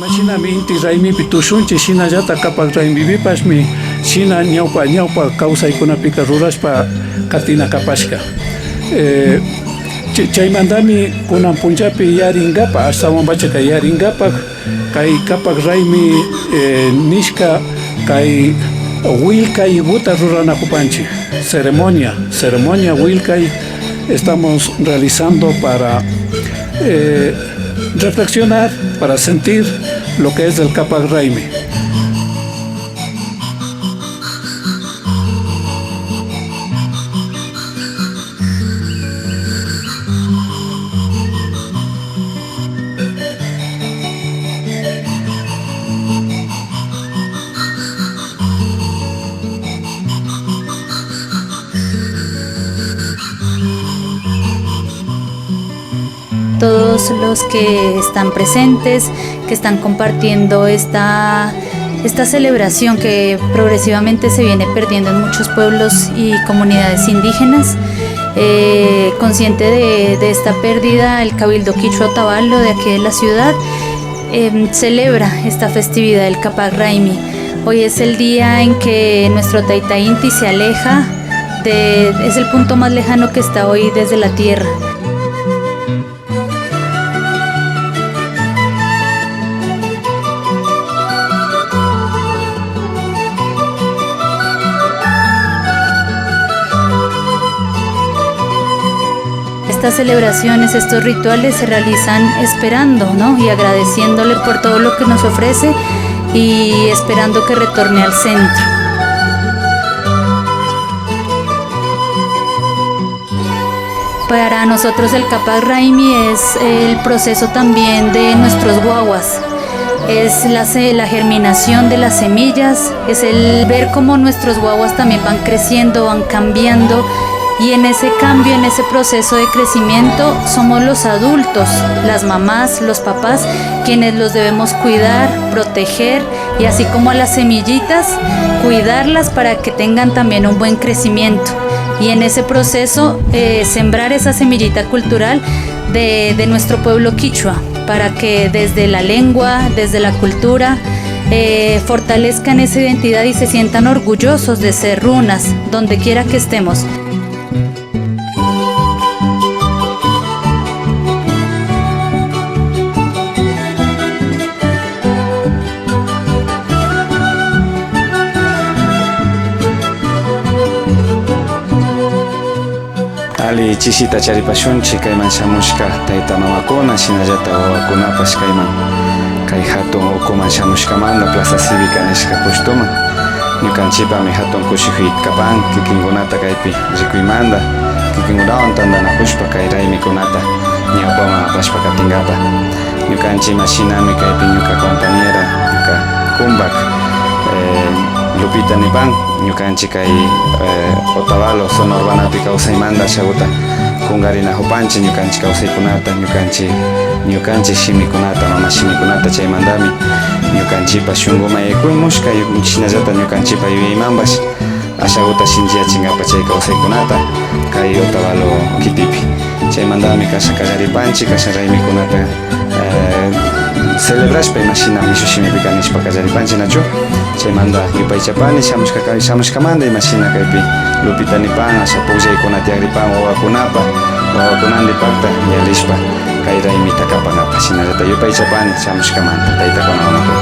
Imagina mi inti raimi pitushunchi shina jata kapak raimi vipashmi shina ñawpa kawsaykunapika rurashpa katina kapashka. Chaymantami kunan punchapi yaringapa ashtawanpacha kay yaringapa kay kapak raimi nishka kay willkay buta ruranakupanchik ceremonia willkay estamos realizando para reflexionar, para sentir lo que es el Capac Raimi. Todos los que están presentes, que están compartiendo esta celebración que progresivamente se viene perdiendo en muchos pueblos y comunidades indígenas. Consciente de esta pérdida, el Cabildo Quichua Otavalo de aquí de la ciudad celebra esta festividad del Capac Raimi. Hoy es el día en que nuestro Tayta Inti se aleja, es el punto más lejano que está hoy desde la tierra. Estas celebraciones, estos rituales se realizan esperando, ¿no? Y agradeciéndole por todo lo que nos ofrece y esperando que retorne al centro. Para nosotros el Capac Raimi es el proceso también de nuestros guaguas. Es la germinación de las semillas, es el ver cómo nuestros guaguas también van creciendo, van cambiando. Y en ese cambio, en ese proceso de crecimiento, somos los adultos, las mamás, los papás, quienes los debemos cuidar, proteger y así como a las semillitas, cuidarlas para que tengan también un buen crecimiento. Y en ese proceso, sembrar esa semillita cultural de nuestro pueblo quichua, para que desde la lengua, desde la cultura, fortalezcan esa identidad y se sientan orgullosos de ser runas, donde quiera que estemos. Ali chisita charipashunchi kayman shamushka tayta mamakuna shinallata wawakunapash kay hatun ukuman shamushkamanta Plaza Cívica nishka pushtuman ñukanchipami hatun kushikuy kapan kikinkunata kaypi rikuymanta kikinkunawan tandanakushpa kay raymikunata ñawpaman apashpa katingapa ñukanchima shinami kaypi ñuka compañera ñuka kumbak Lupita nipan ñukanchik kay Otavalo zona urbanapi kawsaymanta ashakuta kungarina hupanchik ñukanchik kawsaykunata ñukanchik shimikunata mama shimikunata chaymantami ñukanchipa shunquma yaykuymushka shinallata ñukanchipa yuyaymanpash ashakuta shinchiyachingapa chay kawsaykunata kay Otavalo kitipi chaymantami kasha kallaripanchik kasha raymikunata celebrashpa imashina mishushimipi kanishpa kallaripanchik nachu chaymanta yupaychapani shamushkamanta imashina kaypi Lupita nipan asha pukllaykunata tiakripan wawakunanpipakta yalishpa kay raymita kapanapa shinallata yupaychapani shamushkamanta taytakunawanakuna.